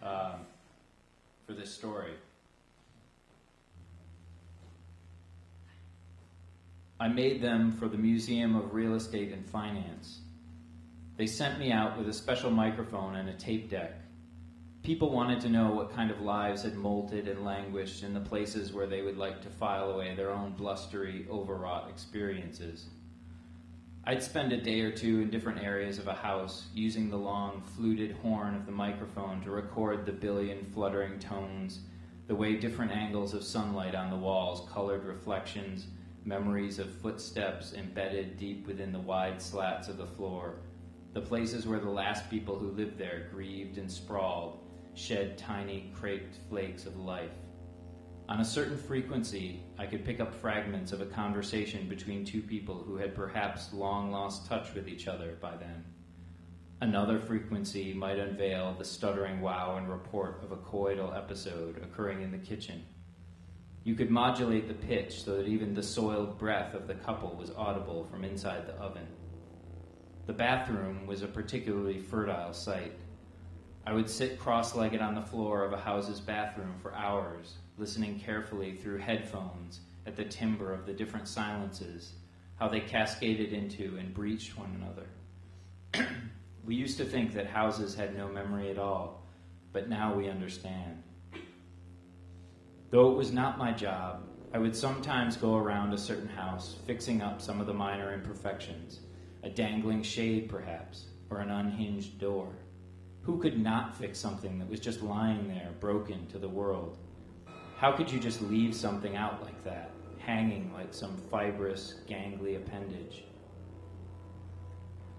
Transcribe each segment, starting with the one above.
for this story. I made them for the Museum of Real Estate and Finance. They sent me out with a special microphone and a tape deck. People wanted to know what kind of lives had molted and languished in the places where they would like to file away their own blustery, overwrought experiences. I'd spend a day or two in different areas of a house, using the long, fluted horn of the microphone to record the billion fluttering tones, the way different angles of sunlight on the walls colored reflections, memories of footsteps embedded deep within the wide slats of the floor, the places where the last people who lived there grieved and sprawled, shed tiny, creped flakes of life. On a certain frequency, I could pick up fragments of a conversation between two people who had perhaps long lost touch with each other by then. Another frequency might unveil the stuttering wow and report of a coital episode occurring in the kitchen. You could modulate the pitch so that even the soiled breath of the couple was audible from inside the oven. The bathroom was a particularly fertile site. I would sit cross-legged on the floor of a house's bathroom for hours, listening carefully through headphones at the timbre of the different silences, how they cascaded into and breached one another. We used to think that houses had no memory at all, but now we understand. Though it was not my job, I would sometimes go around a certain house, fixing up some of the minor imperfections, a dangling shade perhaps, or an unhinged door. Who could not fix something that was just lying there, broken to the world? How could you just leave something out like that, hanging like some fibrous, gangly appendage?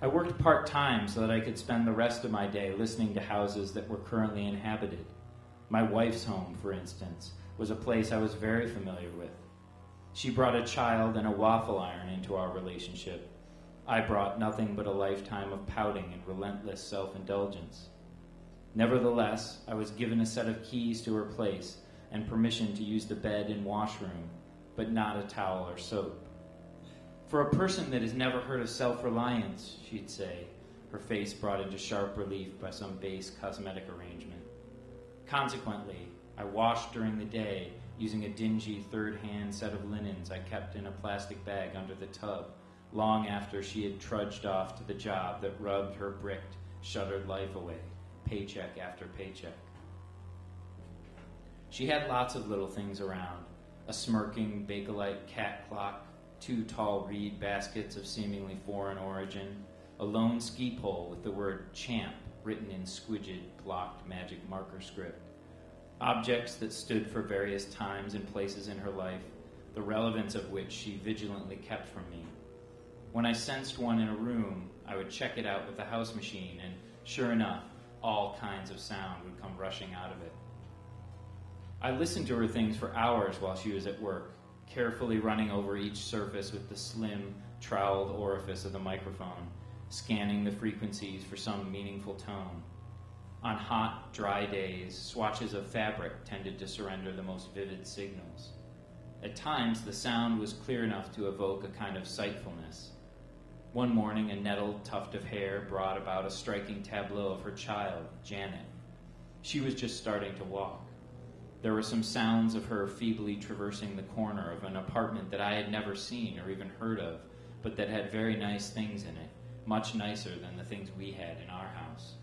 I worked part-time so that I could spend the rest of my day listening to houses that were currently inhabited. My wife's home, for instance, was a place I was very familiar with. She brought a child and a waffle iron into our relationship. I brought nothing but a lifetime of pouting and relentless self-indulgence. Nevertheless, I was given a set of keys to her place and permission to use the bed and washroom, but not a towel or soap. For a person that has never heard of self-reliance, she'd say, her face brought into sharp relief by some base cosmetic arrangement. Consequently, I washed during the day using a dingy third-hand set of linens I kept in a plastic bag under the tub, long after she had trudged off to the job that rubbed her bricked, shuttered life away, paycheck after paycheck. She had lots of little things around, a smirking Bakelite cat clock, 2 tall reed baskets of seemingly foreign origin, a lone ski pole with the word champ written in squidged, blocked magic marker script, objects that stood for various times and places in her life, the relevance of which she vigilantly kept from me. When I sensed one in a room, I would check it out with the house machine, and sure enough, all kinds of sound would come rushing out of it. I listened to her things for hours while she was at work, carefully running over each surface with the slim, troweled orifice of the microphone, scanning the frequencies for some meaningful tone. On hot, dry days, swatches of fabric tended to surrender the most vivid signals. At times, the sound was clear enough to evoke a kind of sightfulness. One morning, a nettled tuft of hair brought about a striking tableau of her child, Janet. She was just starting to walk. There were some sounds of her feebly traversing the corner of an apartment that I had never seen or even heard of, but that had very nice things in it, much nicer than the things we had in our house.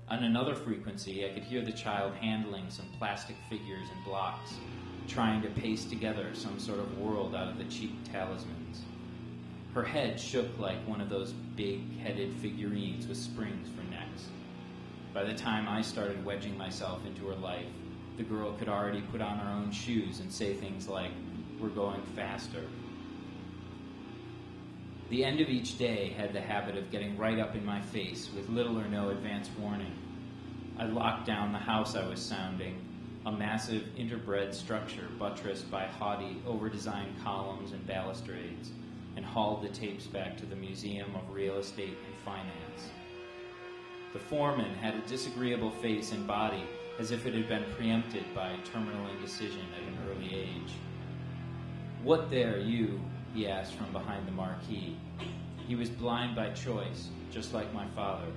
On another frequency, I could hear the child handling some plastic figures and blocks, trying to paste together some sort of world out of the cheap talismans. Her head shook like one of those big-headed figurines with springs for necks. By the time I started wedging myself into her life, the girl could already put on her own shoes and say things like, "We're going faster." The end of each day had the habit of getting right up in my face with little or no advance warning. I locked down the house I was sounding, a massive interbred structure buttressed by haughty, over-designed columns and balustrades, and hauled the tapes back to the Museum of Real Estate and Finance. The foreman had a disagreeable face and body, as if it had been preempted by terminal indecision at an early age. "What there, you?" he asked from behind the marquee. He was blind by choice, just like my father.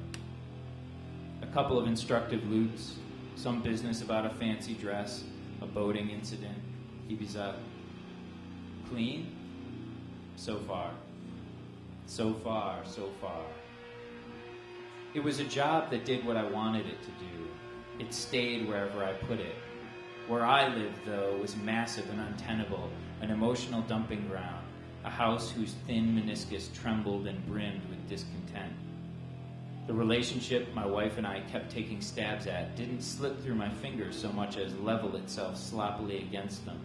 A couple of instructive loots, some business about a fancy dress, a boating incident, Ibiza. Clean? So far. So far, so far. It was a job that did what I wanted it to do. It stayed wherever I put it. Where I lived, though, was massive and untenable, an emotional dumping ground, a house whose thin meniscus trembled and brimmed with discontent. The relationship my wife and I kept taking stabs at didn't slip through my fingers so much as level itself sloppily against them.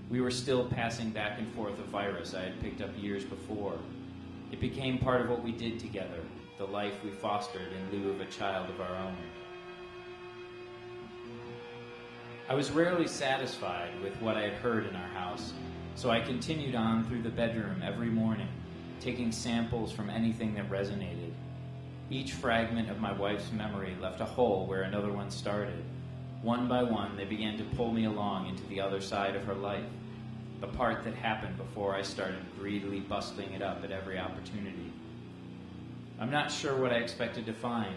We were still passing back and forth a virus I had picked up years before. It became part of what we did together, the life we fostered in lieu of a child of our own. I was rarely satisfied with what I had heard in our house, so I continued on through the bedroom every morning, taking samples from anything that resonated. Each fragment of my wife's memory left a hole where another one started. One by one, they began to pull me along into the other side of her life, the part that happened before I started greedily busting it up at every opportunity. I'm not sure what I expected to find.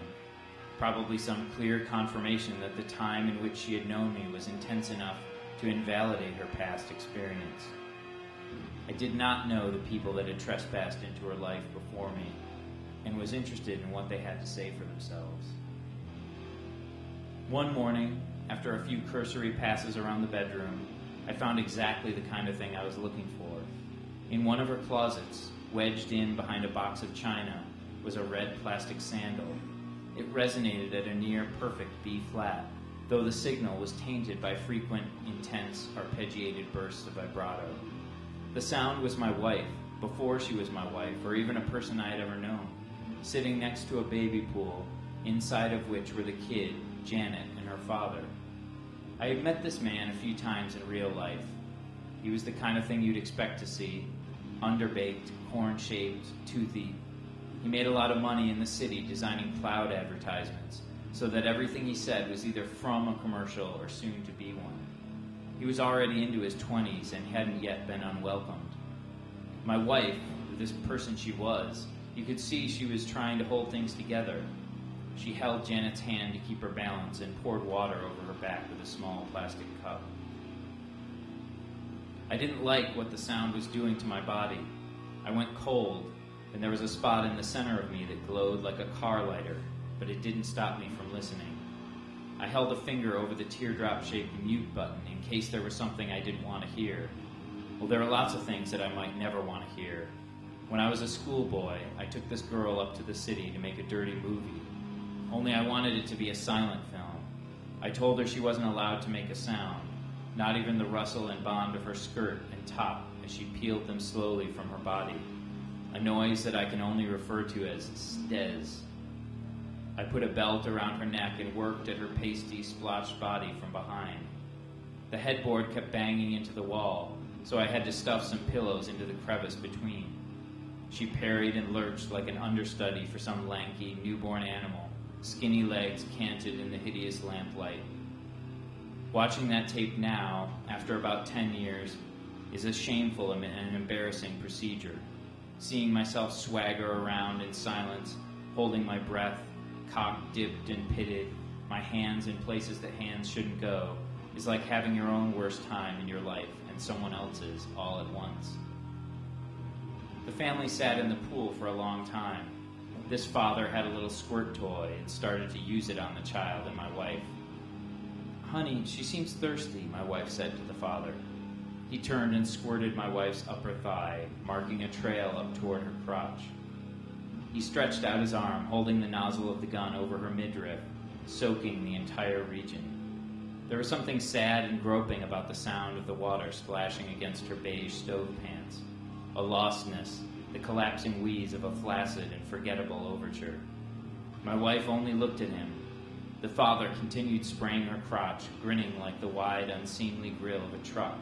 Probably some clear confirmation that the time in which she had known me was intense enough to invalidate her past experience. I did not know the people that had trespassed into her life before me, and was interested in what they had to say for themselves. One morning, after a few cursory passes around the bedroom, I found exactly the kind of thing I was looking for. In one of her closets, wedged in behind a box of china, was a red plastic sandal. It resonated at a near-perfect B-flat, though the signal was tainted by frequent, intense, arpeggiated bursts of vibrato. The sound was my wife, before she was my wife, or even a person I had ever known, sitting next to a baby pool, inside of which were the kid, Janet, and her father. I had met this man a few times in real life. He was the kind of thing you'd expect to see, underbaked, corn-shaped, toothy. He made a lot of money in the city designing cloud advertisements, so that everything he said was either from a commercial or soon to be one. He was already into his 20s and hadn't yet been unwelcomed. My wife, this person she was, you could see she was trying to hold things together. She held Janet's hand to keep her balance and poured water over her back with a small plastic cup. I didn't like what the sound was doing to my body. I went cold, and there was a spot in the center of me that glowed like a car lighter, but it didn't stop me from listening. I held a finger over the teardrop-shaped mute button in case there was something I didn't want to hear. Well, there are lots of things that I might never want to hear. When I was a schoolboy, I took this girl up to the city to make a dirty movie. Only I wanted it to be a silent film. I told her she wasn't allowed to make a sound, not even the rustle and bond of her skirt and top as she peeled them slowly from her body, a noise that I can only refer to as stez. I put a belt around her neck and worked at her pasty, splotched body from behind. The headboard kept banging into the wall, so I had to stuff some pillows into the crevice between. She parried and lurched like an understudy for some lanky, newborn animal, skinny legs canted in the hideous lamplight. Watching that tape now, after about 10 years, is a shameful and embarrassing procedure. Seeing myself swagger around in silence, holding my breath, cock-dipped and pitted, my hands in places that hands shouldn't go, is like having your own worst time in your life and someone else's all at once. The family sat in the pool for a long time. This father had a little squirt toy and started to use it on the child and my wife. "Honey, she seems thirsty," my wife said to the father. He turned and squirted my wife's upper thigh, marking a trail up toward her crotch. He stretched out his arm, holding the nozzle of the gun over her midriff, soaking the entire region. There was something sad and groping about the sound of the water splashing against her beige stove pants, a lostness, the collapsing wheeze of a flaccid and forgettable overture. My wife only looked at him. The father continued spraying her crotch, grinning like the wide, unseemly grill of a truck.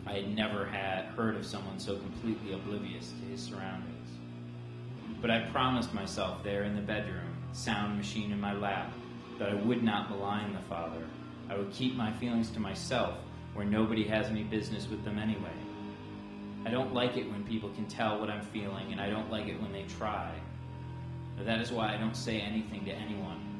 I had never heard of someone so completely oblivious to his surroundings. But I promised myself there in the bedroom, sound machine in my lap, that I would not malign the father. I would keep my feelings to myself, where nobody has any business with them anyway. I don't like it when people can tell what I'm feeling, and I don't like it when they try. That is why I don't say anything to anyone.